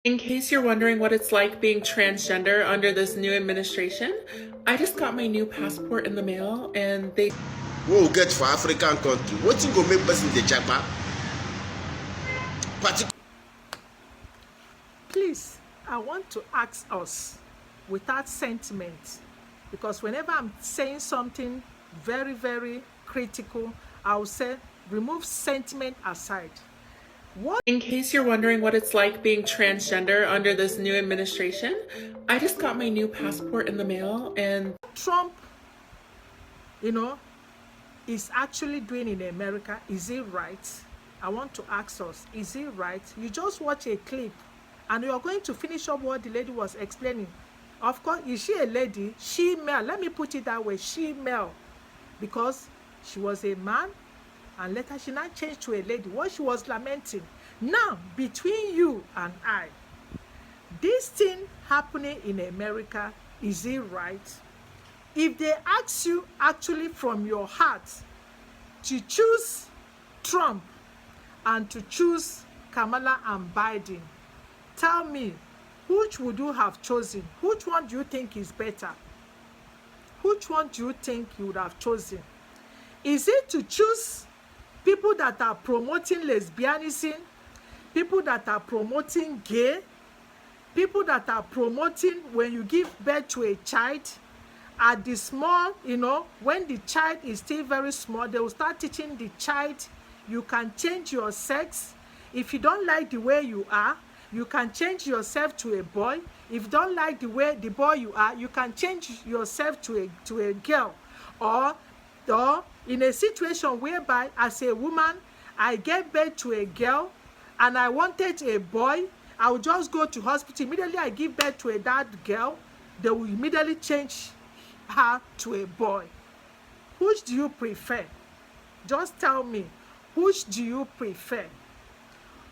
In case you're wondering what it's like being transgender under this new administration, I just got my new passport in the mail and they What we get for African country? What you go make person the japa? Please, I want to ask us without sentiment, because whenever I'm saying something very, very critical, I'll say remove sentiment aside. In case you're wondering what it's like being transgender under this new administration, I just got my new passport in the mail and Trump, is actually doing in America, is it right? I want to ask us, is it right? You just watch a clip and you are going to finish up what the lady was explaining. Of course, is she a lady? She male. Let me put it that way, she male. Because she was a man and later she now changed to a lady. What she was lamenting. Now, between you and I, this thing happening in America, is it right? If they ask you actually from your heart to choose Trump and to choose Kamala and Biden, tell me, which would you have chosen? Which one do you think is better? Which one do you think you would have chosen? Is it to choose people that are promoting lesbianism, people that are promoting gay, people that are promoting when you give birth to a child at the small, when the child is still very small, they will start teaching the child you can change your sex. If you don't like the way you are, you can change yourself to a boy. If you don't like the way the boy you are, you can change yourself to a girl. Or in a situation whereby as a woman, I gave birth to a girl and I wanted a boy, I will just go to hospital. Immediately I give birth to that girl, they will immediately change her to a boy. Which do you prefer? Just tell me, which do you prefer?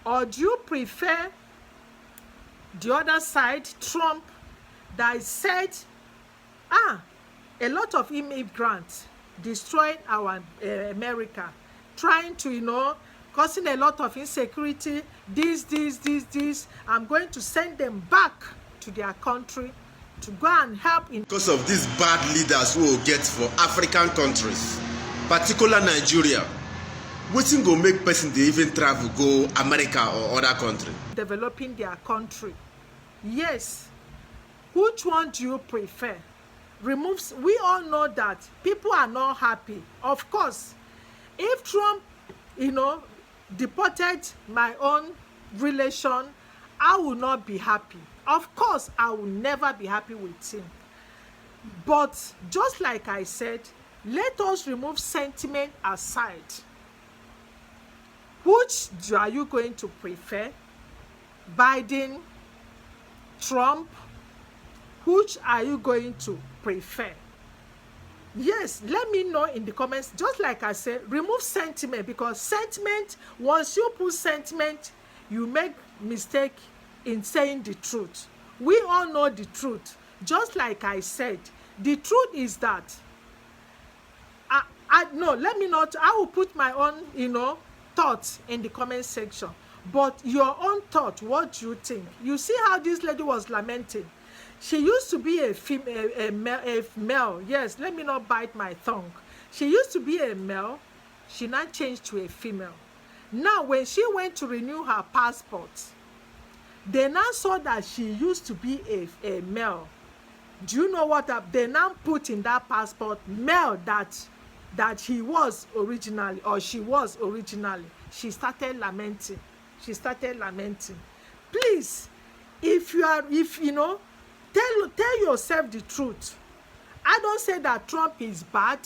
Or do you prefer the other side, Trump, that said, a lot of immigrants destroying our America, trying to, causing a lot of insecurity, this, I'm going to send them back to their country to go and help in. Because of these bad leaders who will get for African countries, particular Nigeria, wetin go make person dey even travel go America or other country? Developing their country. Yes. Which one do you prefer? Removes. We all know that people are not happy. Of course, if Trump, deported my own relation, I will not be happy. Of course, I will never be happy with him. But just like I said, let us remove sentiment aside. Which are you going to prefer? Biden, Trump? Which are you going to prefer? Yes, let me know in the comments. Just like I said, remove sentiment, because sentiment, once you put sentiment, you make mistake in saying the truth. We all know the truth. Just like I said, the truth is that no, let me not. I will put my own, thoughts in the comment section. But your own thought, what do you think? You see how this lady was lamenting. She used to be a male. Yes, let me not bite my tongue. She used to be a male. She now changed to a female. Now, when she went to renew her passport, they now saw that she used to be a male. Do you know what they now put in that passport? Male that he was originally, or she was originally. She started lamenting. She started lamenting. Please, tell yourself the truth. I don't say that Trump is bad,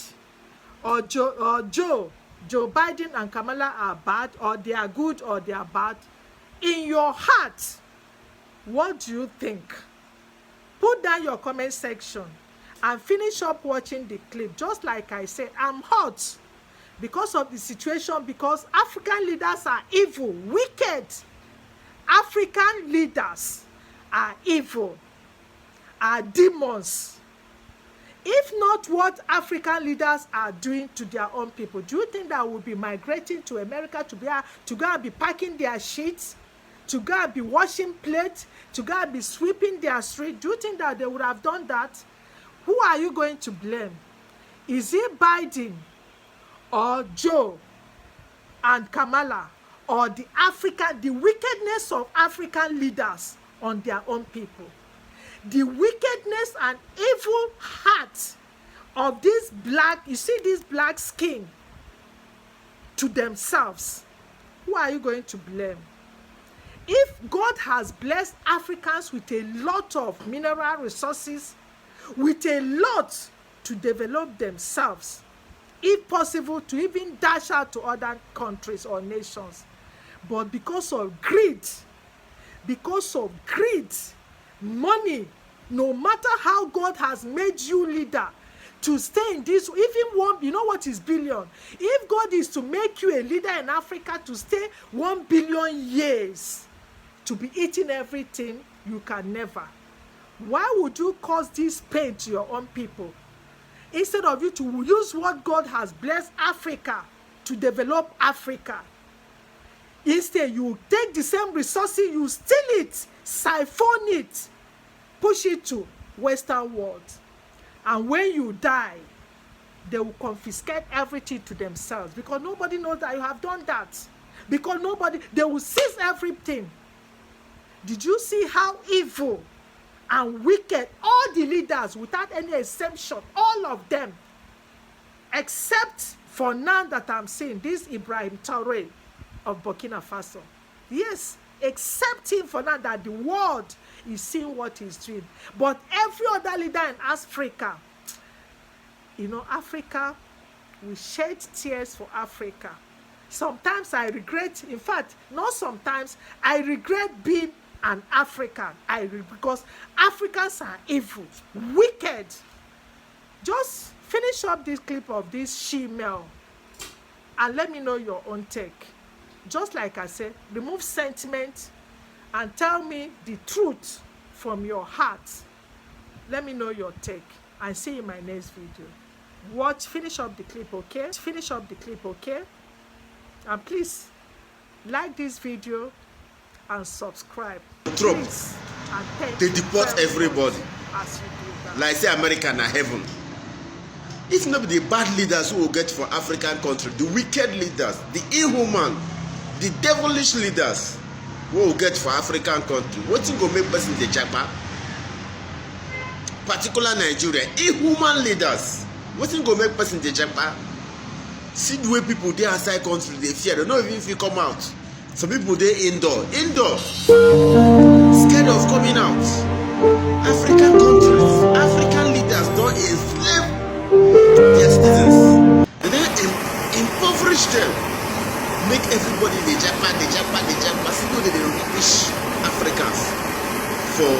or Joe Biden and Kamala are bad, or they are good, or they are bad. In your heart, what do you think? Put down your comment section and finish up watching the clip. Just like I said, I'm hot because of the situation, because African leaders are evil, wicked. African leaders are evil, are demons. If not what African leaders are doing to their own people, do you think that will be migrating to America to go and be packing their shit, to go and be washing plates, to go and be sweeping their street? Do you think that they would have done that? Who are you going to blame? Is it Biden or Joe and Kamala, or the wickedness of African leaders on their own people? The wickedness and evil heart of this black, you see this black skin to themselves. Who are you going to blame? If God has blessed Africans with a lot of mineral resources, with a lot to develop themselves, if possible to even dash out to other countries or nations, but because of greed, money, no matter how God has made you leader to stay in this, even one, you know what is billion? If God is to make you a leader in Africa to stay 1 billion years, to be eating everything, you can never. Why would you cause this pain to your own people? Instead of you to use what God has blessed Africa to develop Africa. Instead, you take the same resources, you steal it, siphon it, push it to Western world. And when you die, they will confiscate everything to themselves, because nobody knows that you have done that. Because they will seize everything. Did you see how evil and wicked all the leaders, without any exemption, all of them, except for now that I'm seeing this Ibrahim Traoré of Burkina Faso? Yes, except him for now that the world is seeing what he's doing. But every other leader in Africa, you know, Africa, we shed tears for Africa. Sometimes I regret, in fact, not sometimes, I regret being an African. Because Africans are evil, wicked. Just finish up this clip of this she-male and let me know your own take. Just like I said, remove sentiment and tell me the truth from your heart. Let me know your take and see you in my next video. Finish up the clip, okay? Finish up the clip, okay? And please like this video and subscribe. Trump, Please, and thank they you deport very everybody. much as you do that. Like say America na heaven. If not the bad leaders who will get for African country, the wicked leaders, the inhuman, the devilish leaders who will get for African country, what thing go make person the japa? Particular Nigeria, inhuman leaders. What thing go make person the japa? See the way people dey outside country, they fear. They don't even feel come out. Some people dey indoor, scared of coming out. African countries, African leaders don't enslave their citizens. They don't impoverish them. Make everybody the japa. See how they rich Africans for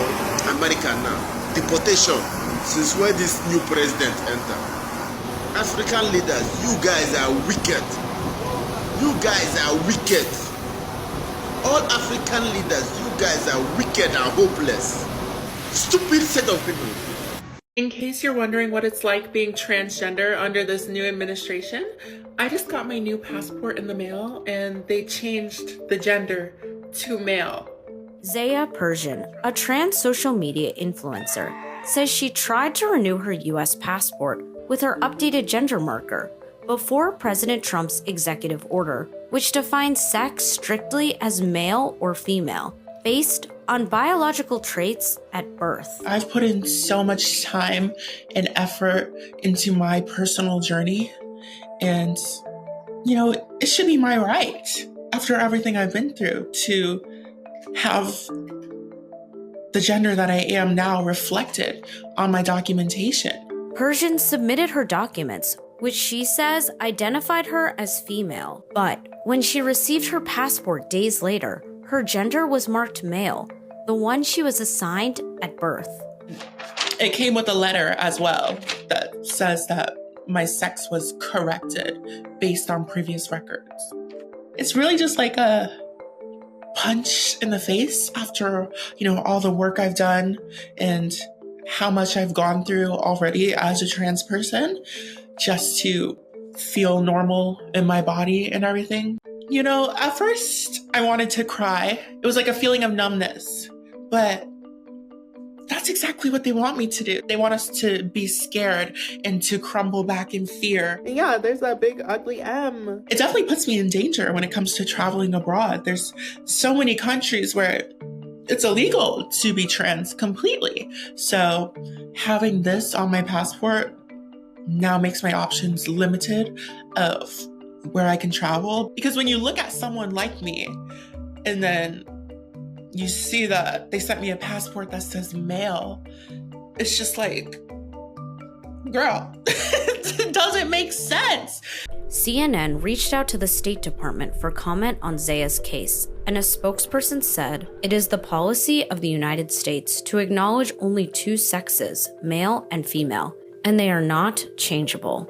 America now. Deportation since when this new president enter. African leaders, you guys are wicked. You guys are wicked. All African leaders, you guys are wicked and hopeless. Stupid set of people. In case you're wondering what it's like being transgender under this new administration, I just got my new passport in the mail and they changed the gender to male. Zaya Persian, a trans social media influencer, says she tried to renew her US passport with her updated gender marker before President Trump's executive order, which defines sex strictly as male or female, based on biological traits at birth. I've put in so much time and effort into my personal journey, and, you know, it should be my right, after everything I've been through, to have the gender that I am now reflected on my documentation. Persian submitted her documents, which she says identified her as female, but when she received her passport days later, her gender was marked male, the one she was assigned at birth. It came with a letter as well that says that my sex was corrected based on previous records. It's really just like a punch in the face after, you know, all the work I've done and how much I've gone through already as a trans person, just to feel normal in my body and everything. At first I wanted to cry. It was like a feeling of numbness, but that's exactly what they want me to do. They want us to be scared and to crumble back in fear. Yeah, there's that big ugly M. It definitely puts me in danger when it comes to traveling abroad. There's so many countries where it's illegal to be trans completely. So having this on my passport now makes my options limited of where I can travel. Because when you look at someone like me and then you see that they sent me a passport that says male, it's just like, girl, it doesn't make sense. CNN reached out to the State Department for comment on Zaya's case, and a spokesperson said, "It is the policy of the United States to acknowledge only two sexes, male and female, and they are not changeable."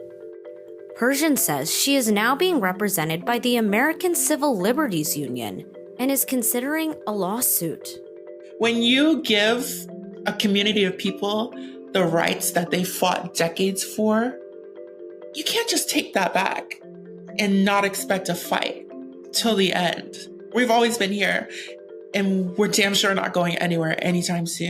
Persian says she is now being represented by the American Civil Liberties Union and is considering a lawsuit. When you give a community of people the rights that they fought decades for, you can't just take that back and not expect a fight till the end. We've always been here, and we're damn sure not going anywhere anytime soon.